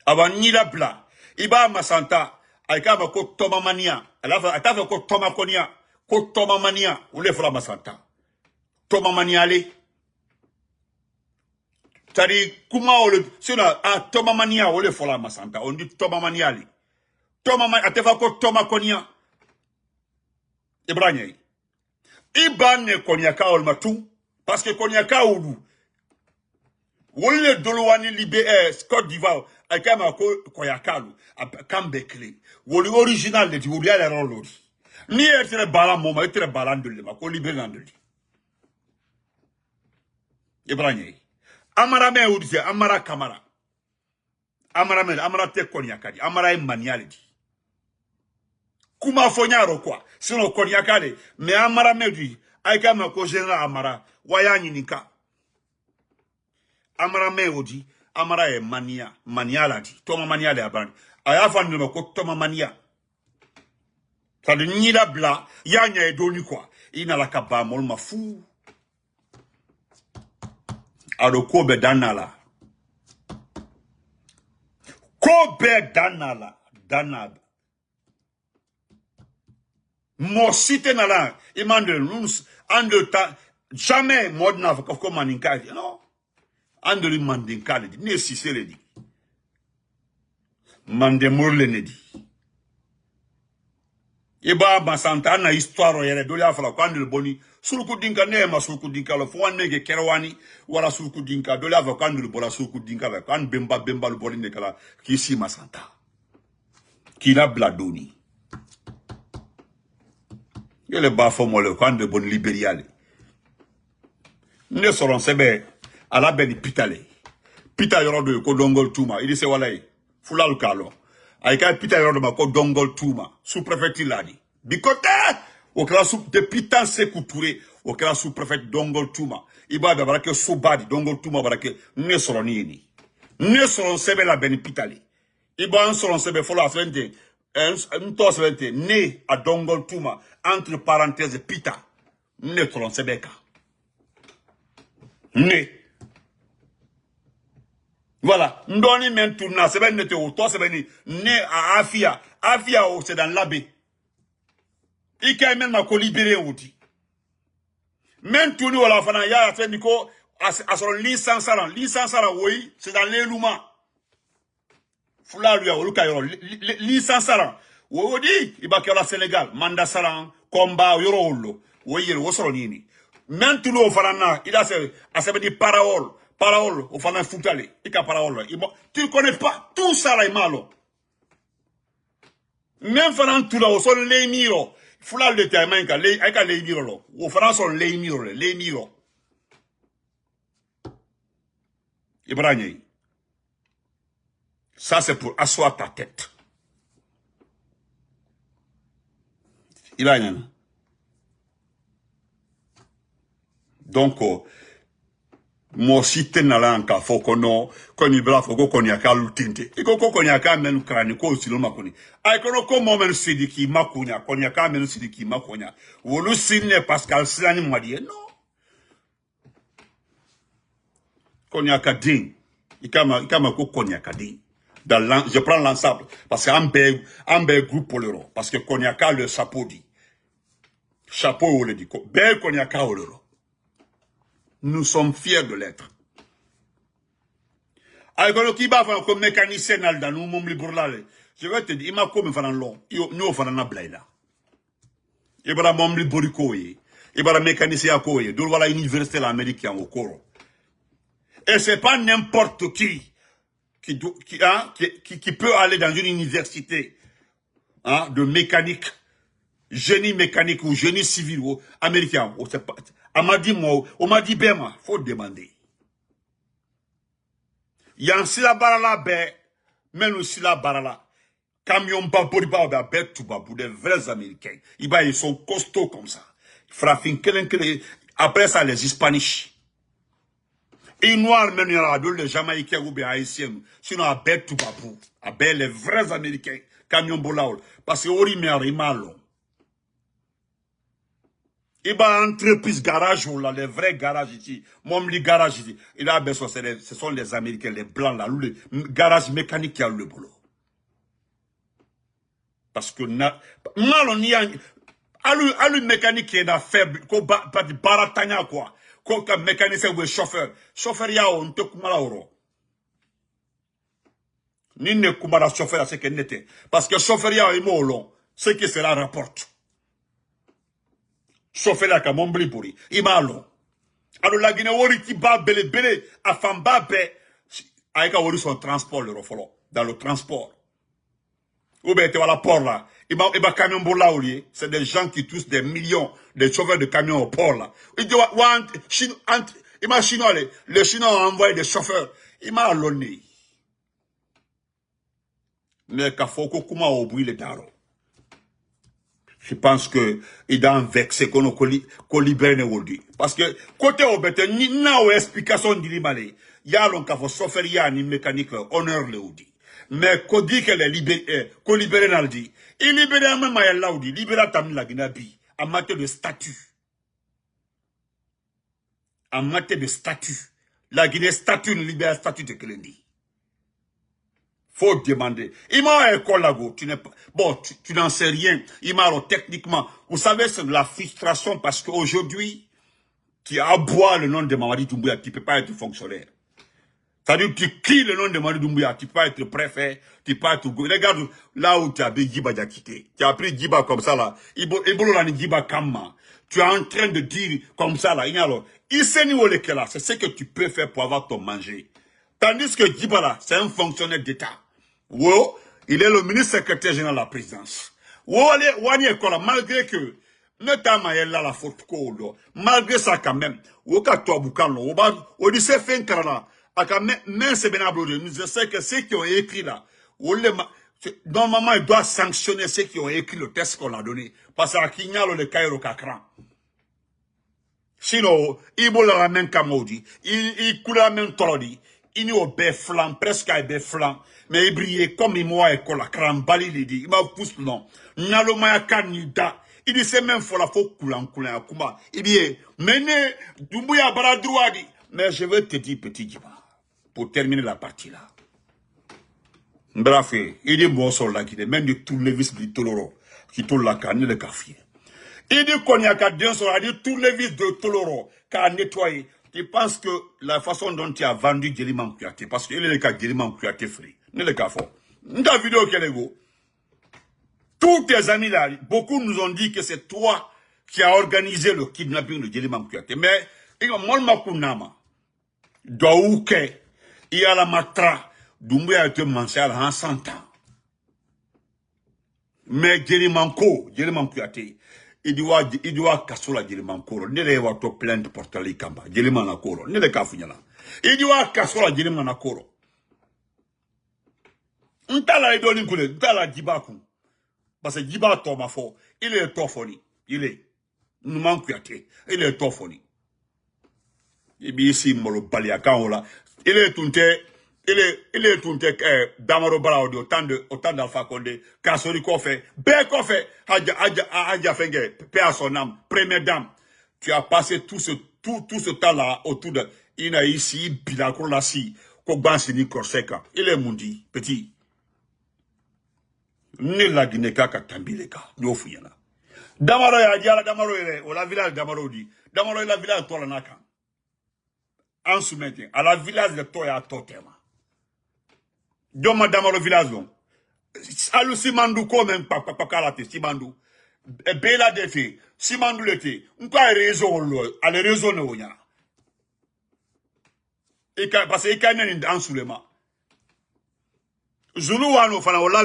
Avant ni la bla. Iba Massanta aika ba ko toma mania. Alafa atafa ko toma konia, ko toma mania ou le fera Massanta. Toma mania ali. C'est-à-dire, comment on le... C'est là, Toma Mania, on le fait la Massanta. On dit Toma Mania. Toma Mania, tu fais quoi Toma Konya? Ibrahim. Ibane Konyaka Olmatou. Parce que Konyaka Oulu. Wole Dolouani Libé, Côte d'Ivoire. Akama Koyakalu. Kambekle. Wole original de Diouria les rôles. Ni être balan, mon être balan de l'ema. Ko libé dans de lui. Ibrahim. Amara me ou disait Amara Kamara. Amara te konyakadi. Amara maniali di. Kuma fonyaro quoi. Sinon konyakade. Mais Amara me dit. Aika ma ko général Amara. Wayani nika. Amara me ou dit. Amara e mania. Maniala di. Toma maniale abani. Aya fan me ko toma mania. Ça de ni la bla. Yanya e doni quoi. Ina la kaba mol ma fou. Ado kobe danala. Kobe danala. Danab. Mosite nala. Imande nous. Ande ta. Jamais modna comme maninkadi. Non. Ande li mandinkadi. Ne si se le di. Mande morle ne di. Iba Massanta na histoire yele dole afala ko ande le boni. Suluku dinka ne ma suluku dinka lo fo wanege kerwani wala suluku dinka dole avocat le bola suluku dinka ba kan bemba le boli ne kala ki si Massanta ki la bladoni yele ba fo mo le kan de bon libériale ne soron sebe ala beni pitale pita yoro do ko dongol tuma il se walay fulal kalo ay ka pita yoro do ko dongol tuma sous préfet iladi bikote au classe de pitan se couturé au classe sous-préfet Dongol Touma iba da barake sobadi Dongol Touma barake ne soroni ni ne soron sebe la beni pitali iba en soron sebe folo afente en to sebe ne a Dongol Touma entre parenthèses pita ne soron sebe ka ne voilà ndoni men tourna sebe ne te o to sebe ni ne a afia o c'est dans l'abbé Ike men ma ko libéré outi. Men tourni wala fana ya fait niko asoro licence sara oui, c'est dans l'éluma. Fula lui olu kayoro licence sara. Wodi ibaki la Sénégal, manda sara combat yoro ollo. Oui yero wosoro nini. Men tourni o fana na, il a se di parole au fana futale. Ika parole. Tu connais pas tout ça là malo. Même faran tout là, son les miro. Foulal de terre, avec les miro. Au faran son les miro, les miro. Ibrahim. Ça, c'est pour asseoir ta tête. Ibrahim. Donc, moi aussi, t'es n'allé en cas, faut qu'on y bra, faut qu'on y a qu'à l'ultinte. Et qu'on y a qu'à menu crâne, qu'on si l'on m'a connu. Aïe, qu'on m'a menu sidi qui m'a connu, qu'on y a qu'à menu sidi qui m'a connu. Ou le signe Pascal Silani m'a dit, non. Qu'on y a qu'à dire. Il y a qu'on y a qu'à dire. Je prends l'ensemble. Parce qu'un bel groupe pour l'euro. Parce que qu'on y a qu'à le chapeau dit. Chapeau ou le dit. Bel qu'on y a qu'à l'euro. Nous sommes fiers de l'être. Alors, qui va faire comme mécanicien dans nous, mon libre là, je vais te dire, il m'a comme faire un long, nous faire un blague là. Il va mon libre il va mécanicien à quoi, d'où va l'université américaine au Coro. Et c'est pas n'importe qui peut aller dans une université de mécanique, génie mécanique ou génie civil ou américain. On m'a dit, ben, faut demander. Il y a un sila barala, ben, même aussi la barala. Camion babori ba ben, tout babou, des vrais américains. Ils sont costauds comme ça. Après ça, les hispaniques. Et noirs, même, il y a les jamaïcains ou bien haïtiens. Sinon, à ben, tout babou. À ben, les vrais américains. Camion bolaol. Parce que, ori il malo. Il y a entreprise garage ou là, les vrais garages ici. Moi, les garages ici. Il a besoin, ce sont les Américains, les blancs là, les garages mécaniques qui ont le boulot. Parce que, alu mécanique qui est faible, pas de baratanya quoi. Comme mécanicien ou chauffeur. Chauffeur, ya on te kumala oro. Ni ne kumala chauffeur, c'est que n'était. Parce que chauffeur, ya est long. Ce qui cela rapporte. Chauffeur là, comme on brille il m'a long. Alors la Guinée, wori qui bat belé, à famba be, avec un son transport, le refolo, dans le transport. Ou bien, tu vas la port là. Il va camion pour là, c'est des gens qui touchent des millions de chauffeurs de camions au port là. Il m'a chinois, les Chinois ont envoyé des chauffeurs. Il m'a allonné. Mais qu'il faut qu'on au bruit les darons. Je pense que il a vexé qu'on libère aujourd'hui. Parce que, côté au bête, ni n'a explication d'Ilimale. Il y a l'on qu'a fait chauffeur, il y a une mécanique, honneur le ou dit. Mais qu'on dit qu'elle est libérée, qu'on libère n'a dit. Il libère même à là ou dit, libère tamil la Guinabi, en matière de statut. En matière de statut. La Guinée statut ne libère statut de Kelendi. Faut demander. Il m'a école là, tu n'es pas, bon, tu n'en sais rien. Il m'a techniquement. Vous savez, c'est de la frustration parce qu'aujourd'hui, tu aboies le nom de Mamadi Doumbouya, tu ne peux pas être fonctionnaire. C'est-à-dire, tu cries le nom de Mamadi Doumbouya, tu peux pas être préfet, tu peux pas être. Regarde là où tu as appris Djiba Diakité. Tu as appris Djiba comme ça là. Djiba Kamma. Tu es en train de dire comme ça là. Il sait niveau lequel là. C'est ce que tu peux faire pour avoir ton manger. Tandis que Djiba là, c'est un fonctionnaire d'État. Wow, il est le ministre secrétaire général de la présidence. Malgré que, notamment, il a la faute, malgré ça, quand même, on dit c'est fait un carana, même c'est bien abordé, nous savons que ceux qui ont écrit là, normalement, il doit sanctionner ceux qui ont écrit le texte qu'on a donné, parce qu'il y a le Cairo Kakran. Sinon, il boule la main Kamodi, il coule la main Torodi, il n'y a pas flanc, presque à des flancs. Mais il brillait comme il m'a école, la crambali, il dit, il m'a poussé non. N'alomaya kanida. Il dit, c'est même faut la faut coulant, kuma. Il dit, menez, Doumbouya Baradrouadi. Mais je veux te dire, petit Djiba, pour terminer la partie là. Bref, il dit, bon, sur la Guinée, même de tous les vis de Toloro, qui tournent la canne, le café. Il dit qu'on y a qu'à dire, on a dit tous les vis de Toloro, qu'à nettoyer. Tu penses que la façon dont tu as vendu Djeliman Kouyaté, parce qu'il est le cas Djeliman Kouyaté free, n'est le cas fort. Dans la vidéo qu'elle est go, tous tes amis là, beaucoup nous ont dit que c'est toi qui as organisé le kidnapping de Djeliman Kouyaté. Mais, il y a mon makunama, Douaouke, il y a la matra, Doumbouya a été mentionné en 100 ans. Mais Djelimanko Kouyaté, il doit casser la Djelimanko. Ne le va to plainte portali kamba. Djelimanakoro. Ne le kafunyala. Il doit casser la Djelimanakoro. Ntala idoni kule, ntala Djibaku. Parce que Djiba Toma fo, il est tofoni. Il est. Nous manque Kouyaté. Il est tofoni. Il est ici, molo balia kaola. Il est tunte Damaro Barao autant d'Alpha Condé, Kassori Kofé, Bé Kofé, Hadja Fenge, paix à son âme, première dame. Tu as passé tout ce temps-là autour de Ina ici, Bilakro Lassi, Kobansini Korseka. Il est mundi, petit. Ne la Guineka Katambileka, no fuyana. Damaro ya diala, Damaro est, ou la village Damaro dit. Damaro est la village de Tolanaka. En soumettant, à la village de Toya Totema. Doma Damaro village non. Alu Simandou comme pakalate Simandou. E bela defi Simandou lete. Nko a raison lo, a le raison no nya. Parce que il y a un soulèvement. Zulu wano fana o la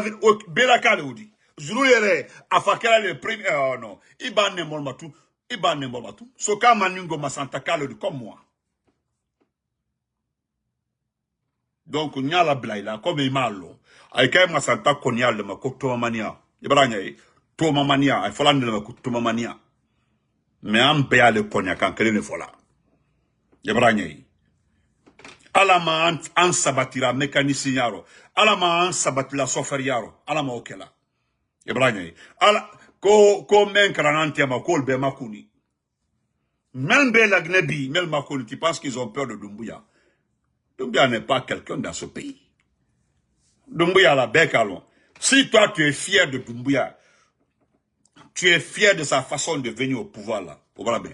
bela kale odi. Zulu yere afakela le premier non. Iban ne molmatu. So kama ningo masanta kale comme moi. Donc, n'y a la blague, comme il m'a l'eau. Avec un masanta konyal de ma koto mania. Ibrahim, Toma mania, il faut l'année de ma koto mania. Mais un béa le cognac en créé ne fola. Ibrahim. Alama an sabatira mécanicien yaro. Alama an sabatila soferiaro. Alama okela. Ibrahim. Ala, ko men kranantia ma kol be makuni. Même be la gnebi, même makuni, tu penses qu'ils ont peur de Doumbouya. Doumbouya n'est pas quelqu'un dans ce pays. Doumbouya la bekalon. Si toi tu es fier de Doumbouya, tu es fier de sa façon de venir au pouvoir là. Pour voir bien.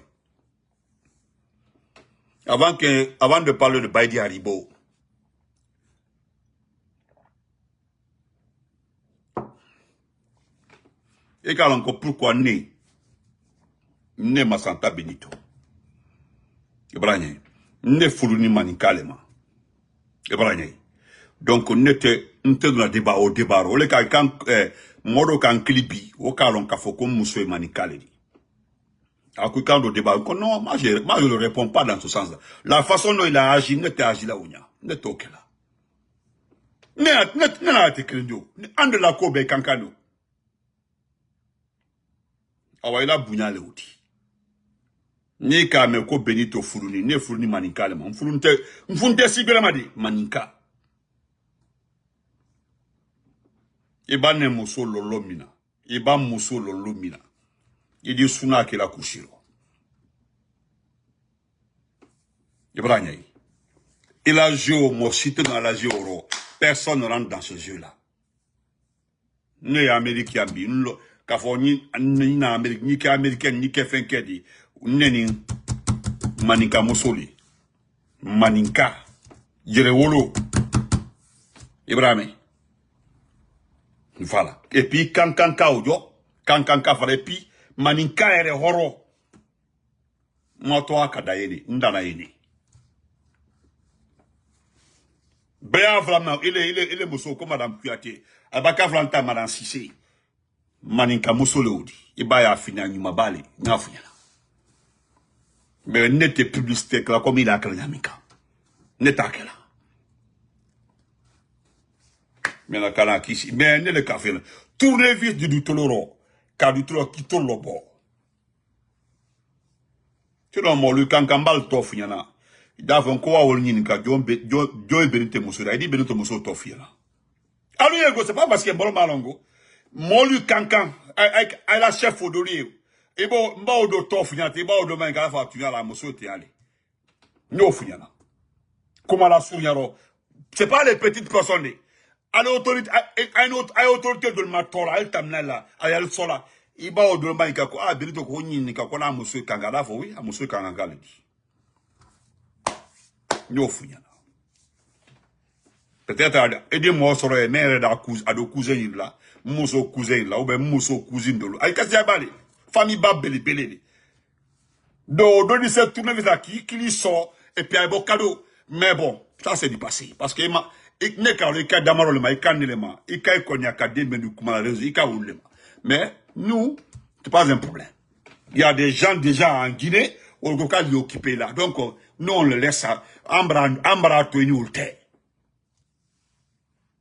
Avant de parler de Baïdi Haribo, et quand encore pourquoi né Masanta Benito. Ibrahim, né Foulouni Manikalema. Ibrahim. Donc, on était dans le débat au débat. On est quand Moro kan klipi, au cas on kafo comme Moussou Manikaledi. À quoi quand au débat, non, moi je ne réponds pas dans ce sens-là. La façon dont il a agi, n'était agi là où il y a, n'était ok là. N'a été crédio, n'en de la kobe kankano. Awa il a bounya le outil. Ni ka me ko Benito Foulouni, ne Foulouni Manikalema. Mfunte sibira madi, Maninka. Iba ne muso lolomina. Iba muso lolomina. Il dit Suna qui la couchiro. Ibrahim. Il a joué au Mossite dans la jeu au personne ne rentre dans ce jeu-là. Né Américain, Kafoni, ni Amérique, ni Américain, ni Kefenkedi, Neni, Maninka Moussoli, Maninka, Jerewolo, Ibrahim. Voilà. Et puis, Kankanka Ojo, Kankanka fallait, puis, Maninka ere horo. Moto akadayeni, ndana yeni. Béa vraiment, il est mousseau comme Madame Kouyaté. Abaka Vlantama Madame Sissé. Maninka mousseau le oudi. Ibaya fina nyumabali, nyafuyana. Mais nette publicité que la comme il a créé l'amika. Netta que là. Mais la cala qui mais ne le café là. Tournez vite du toloro. Car du toloro qui tourne le bord. Tu n'as pas le cancambal tofiana. Il a fait un quoi ou l'nin ka Joe Benito Moussou. Il dit Benito Moussou tofiana. Alors, c'est pas parce qu'il y a un bon malongo. Molu cancan. Il a chef au dolier. Et bon, m'a au do tofiana. Et bon, demain, il a fait tuer la Moussou te allé. No fiana. Comment la souriaro. C'est pas les petites personnes. À l'autorité, à autorité de l'Matola, elle t'amène là, à elle sola. Il va au demain, il a Benito Koni, il a un monsieur Kangala, oui, un monsieur Kangala dit. Nous fouillons. Peut-être, aidez-moi sur les mères à deux cousins là, mousseau cousin là, ou bien mousseau cousine de l'eau. Aïe, qu'est-ce qu'il y a balé? Famille Babeli, Belé. Donc, on dit cette tournée qui lui sort, et puis un beau cadeau. Mais bon, ça c'est du passé. Parce que, il n'est qu'à le cas d'Amaro le ma, il canne le ma, il caille cognac à des menus comme la réseau, il caille le ma. Mais nous, c'est pas un problème. Il y a des gens déjà en Guinée, au cas de l'occuper là. Donc, nous, on le laisse à Ambra Toini ou Té.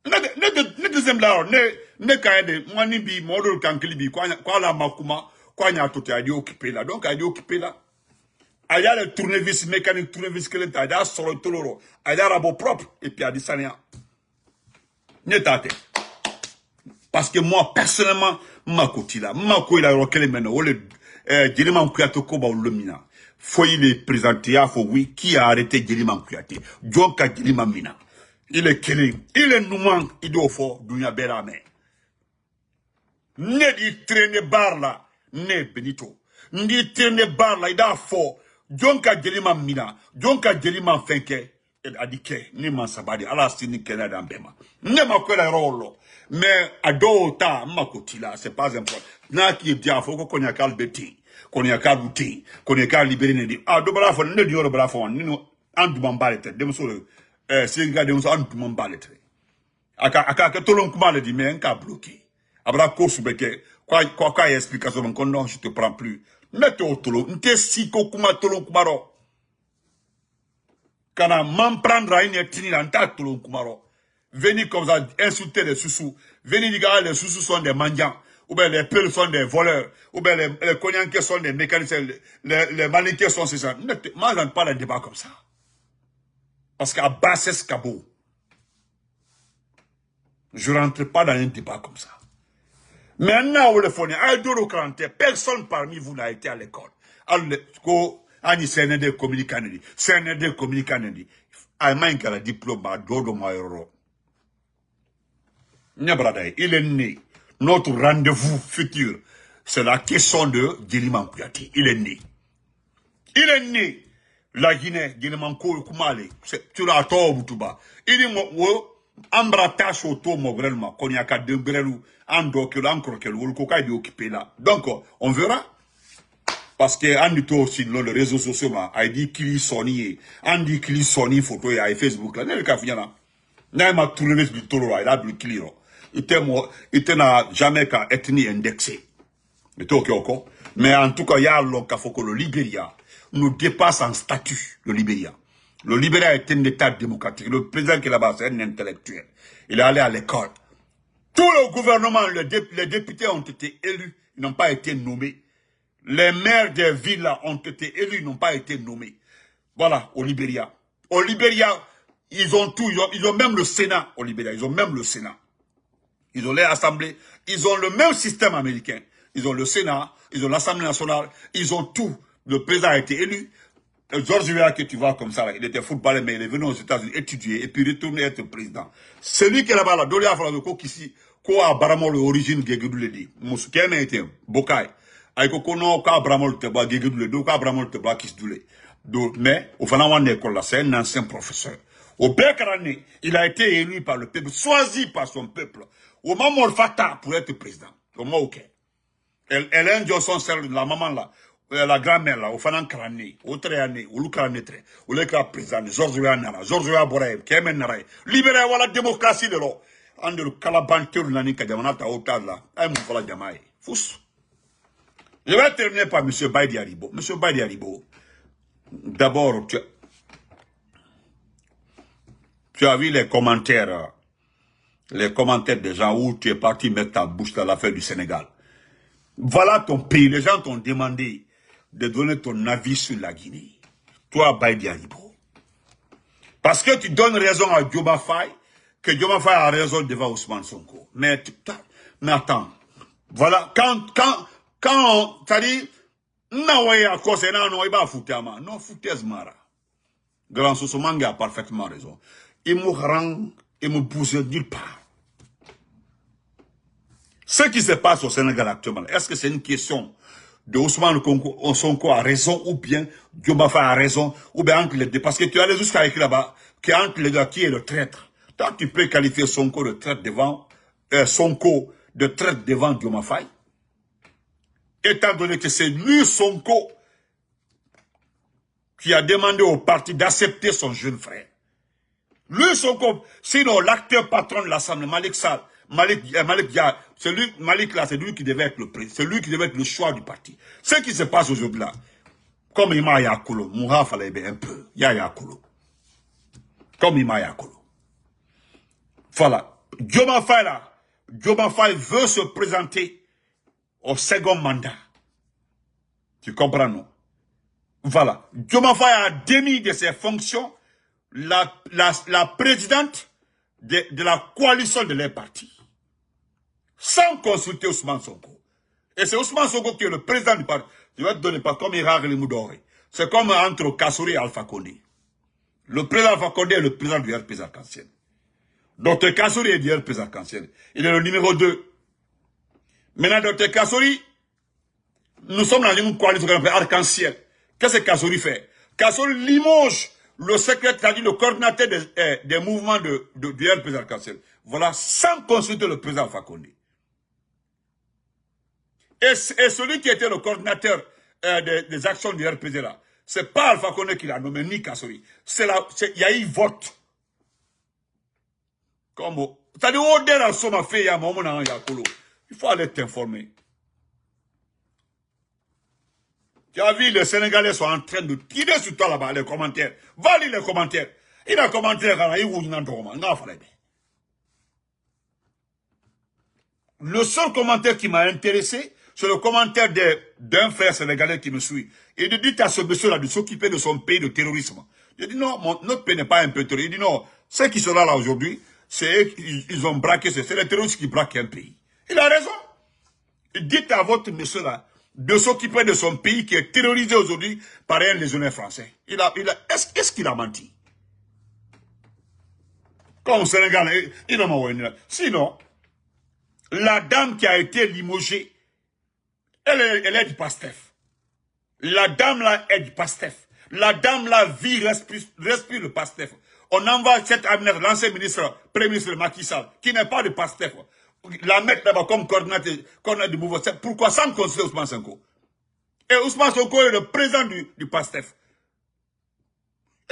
Ne deuxième là, ne kaide, moi ni bi, model kankilibi, quoi la makuma, quoi n'y a tout à dire occupé là. Donc, à dire occupé là. Il y a le tournevis mécanique, tournevis squelette, il y a sur le toloro, il y a rabot propre, et puis il y a des saniens. Netate. Parce que moi, personnellement, ma kotila, ma koila rokele mena, ou le, Djeliman Kouyaté Koba ou le mina. Faut il est présenté, faut oui, qui a arrêté Djeliman Kouyaté? Djonka Djeliman mina. Il est kelé, il est nouman, il doit faire, dunya berame. Ne di traîner bar là, ne benito. Ndi traîner bar là, il a fort. Djonka Djeliman mina, Djonka Djeliman fenke, adike, ni man sabadi, ala sini kena d'ambema. Ne ma kwela rolo. Mais à d'autres, ma kotila, c'est pas important. N'a qui est bien, faut qu'on y a qu'à le bêter, qu'on y a qu'à lutter, qu'on y a qu'à libérer. Ah, de bravo, ne dit pas bravo, nous, en du mambalete, de monsieur, c'est un gars de monsieur, en du mambalete. Aka, que tout le monde le dit, mais un cas bloqué. Abra course beke, quoi, explication, qu'on non, je te prends plus. Mette au tolo, n'te si kokuma tolo kumaro. Kana, m'en prendra une etini, n'ta tolo kumaro. Venir comme ça, insulter les sous-sous. Venir dire que les sous-sous sont des mendiants. Ou bien les peuls sont des voleurs. Ou bien les cognacs sont des mécaniciens. Les malinqués sont ces gens. Moi, je n'aime pas le débat comme ça. Parce qu'à basse Cabo, je ne rentre pas dans un débat comme ça. Maintenant, où le fond, personne parmi vous n'a été à l'école. CND communiquant. CND communiquant. Il a diplôme à Dodo Maïro. Il est né. Notre rendez-vous futur, c'est la question de Djeliman Kouyaté. Il est né. Il est né. La Guinée, Djeliman Kouyaté, tu l'as tort, Boutouba. Il est mort, embrata choto mogrelma, qu'on y a qu'à debrelou, andokelo, ankrokel, ou le coca est occupé là. Donc, on verra. Parce que, on dit aussi, le réseau social, a dit qu'il y sonne, on dit qu'il y sonne photo, et Facebook, là, n'est le cas, là. N'a pas tourné du tolo, il a bu le il n'a jamais qu'à ethnie indexée. Mais en tout cas, il y a le Libéria nous dépasse en statut, le Libéria. Le Libéria est un état démocratique. Le président qui est là-bas, c'est un intellectuel. Il est allé à l'école. Tout le gouvernement, les députés ont été élus, ils n'ont pas été nommés. Les maires des villes ont été élus, ils n'ont pas été nommés. Voilà, au Libéria. Au Libéria, ils ont tout, ils ont même le Sénat au Libéria, ils ont même le Sénat. Ils ont les assemblées, ils ont le même système américain. Ils ont le Sénat, ils ont l'Assemblée nationale, ils ont tout. Le président a été élu. Georges Weah, que tu vois comme ça, là, il était footballeur, mais il est venu aux États-Unis étudier et puis retourner être président. Celui qui est là-bas, là, Dolia Faladoco, qui si, quoi, Baramol, l'origine, Gegedou dit. Qui a été, Bokai. Aïko, kono, quoi, Baramol, Teba, Gegedou le quoi, Baramol, Teba, qui se doulait. Mais, au Fanawan école là, c'est un ancien professeur. Au Bekarane, il a été élu par le peuple, choisi par son peuple. Au moment où il fata pour être président. Au moment où Hélène Johnson, la maman là, la grand-mère là, au Fanan Karane, au Tréane, au Lukarane, au Leka président, Georges Weah Nara, Georges Weah Boraï, Kemen Nara, libéré à la démocratie de l'eau. En de Kalabanté ou Nani Kadjamanata Otad là, aïe mon fala Jamaï. Fous. Je vais terminer par M. Baïdi Haribo. M. Baïdi Haribo, d'abord, tu as vu les commentaires des gens où tu es parti mettre ta bouche dans l'affaire du Sénégal. Voilà ton pays. Les gens t'ont demandé de donner ton avis sur la Guinée. Toi, Baïdi Haribo. Parce que tu donnes raison à Dioba Faye, que Dioba Faye a raison devant Ousmane Sonko. Mais attends. Voilà, quand t'as dit, non, à cause de non, il va foutre non, foutaise mara. Grand Sousomanga a parfaitement raison. Il me rend, il me pousse nulle part. Ce qui se passe au Sénégal actuellement, est-ce que c'est une question de Ousmane Sonko a raison ou bien Dioba Faye a raison ou bien entre les deux? Parce que tu as les jusqu'à écrit là-bas, qui entre les deux, qui est le traître. Tant tu peux qualifier Sonko de traître devant, Sonko de traître devant Dioba Faye, étant donné que c'est lui, Sonko, qui a demandé au parti d'accepter son jeune frère. Lui, Sonko, sinon l'acteur patron de l'Assemblée, Malik Sall, Malik Dia, Malik là, c'est lui qui devait être le président, c'est lui qui devait être le choix du parti. Ce qui se passe aujourd'hui là, comme Ima Yakolo, Moura fallait un peu, Yakolo. Comme Ima Yakolo. Voilà. Diomaye Faye là, Diomaye Faye veut se présenter au second mandat. Tu comprends, non? Voilà. Diomaye Faye a démis de ses fonctions la présidente de la coalition de les partis. Sans consulter Ousmane Sonko. Et c'est Ousmane Sonko qui est le président du parti. Je vais te donner pas comme Irak et Moudoré. C'est comme entre Kassouri et Alpha Condé. Le président Alpha Condé est le président du RPZ Arc-en-Ciel. Dr Kassouri est du RPZ Arc-en-Ciel. Il est le numéro 2. Maintenant, Dr Kassouri, nous sommes dans une coalition Arc-en-Ciel. Qu'est-ce que Kassouri fait? Kassouri limoge le secrétaire, c'est-à-dire le coordinateur des mouvements du RPZ Arc-en-Ciel. Voilà, sans consulter le président Alpha Condé. Et celui qui était le coordinateur des actions du RPZ là, c'est pas Alpha Condé qui l'a nommé, ni Kassouri. Il y a eu vote. C'est-à-dire, au-delà de fait, il y a un moment dans Yakolo. Il faut aller t'informer. Tu as vu, les Sénégalais sont en train de tirer sur toi là-bas, les commentaires. Va lire les commentaires. Il y a des commentaires, le seul commentaire qui m'a intéressé, c'est le commentaire d'un frère sénégalais qui me suit. Il dit à ce monsieur-là de s'occuper de son pays de terrorisme. Je dis non, notre pays n'est pas un peu terroriste. Il dit non, ceux qui sont là aujourd'hui, ils ont braqué, c'est les terroristes qui braquent un pays. Il a raison. Dites à votre monsieur-là de s'occuper de son pays qui est terrorisé aujourd'hui par un légionnaire français. Est-ce qu'il a menti? Comme au Sénégal, il n'a pas. Sinon, la dame qui a été limogée, elle est du PASTEF. La dame là est du PASTEF. La dame là vit, respire le PASTEF. On envoie cette amener l'ancien ministre, premier ministre Macky Sall, qui n'est pas de PASTEF. La mettre là-bas comme coordinateur du mouvement. Pourquoi? Sans consulter Ousmane Sonko. Et Ousmane Sonko est le président du PASTEF.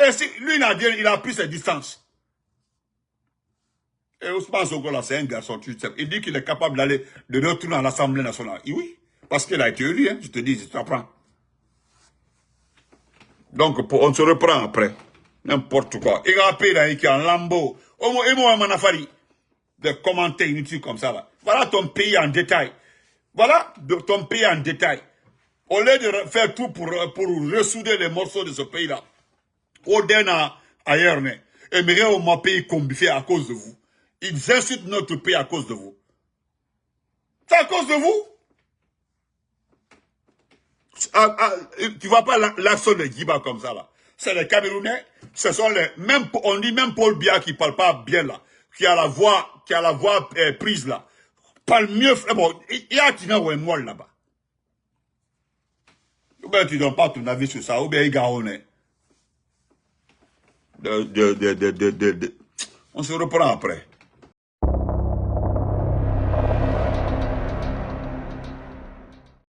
Et si, lui, il a pris ses distances. Et Ousmane Sonko là, c'est un garçon, tu sais. Il dit qu'il est capable de retourner à l'Assemblée nationale. Et oui, parce qu'il a été élu, hein, je te dis, tu t'apprends. Donc, on se reprend après. N'importe quoi. Il a appelé là, qui est en lambeau. Et moi, Manafari. De commenter inutiles comme ça là. Voilà ton pays en détail. Voilà ton pays en détail. Au lieu de faire tout pour ressouder les morceaux de ce pays-là. Au-delà ailleurs, et mon pays combifié à cause de vous. Ils insultent notre pays à cause de vous. C'est à cause de vous. Tu vois pas l'action de Djiba comme ça là. C'est les Camerounais. Ce sont on dit même Paul Biya qui parle pas bien là. Qui a la voix prise là. Parle mieux. Bon, il y a Tina Ouemoual là-bas. Ou bien tu donnes pas ton avis sur ça. Ou bien il garonne. On se reprend après.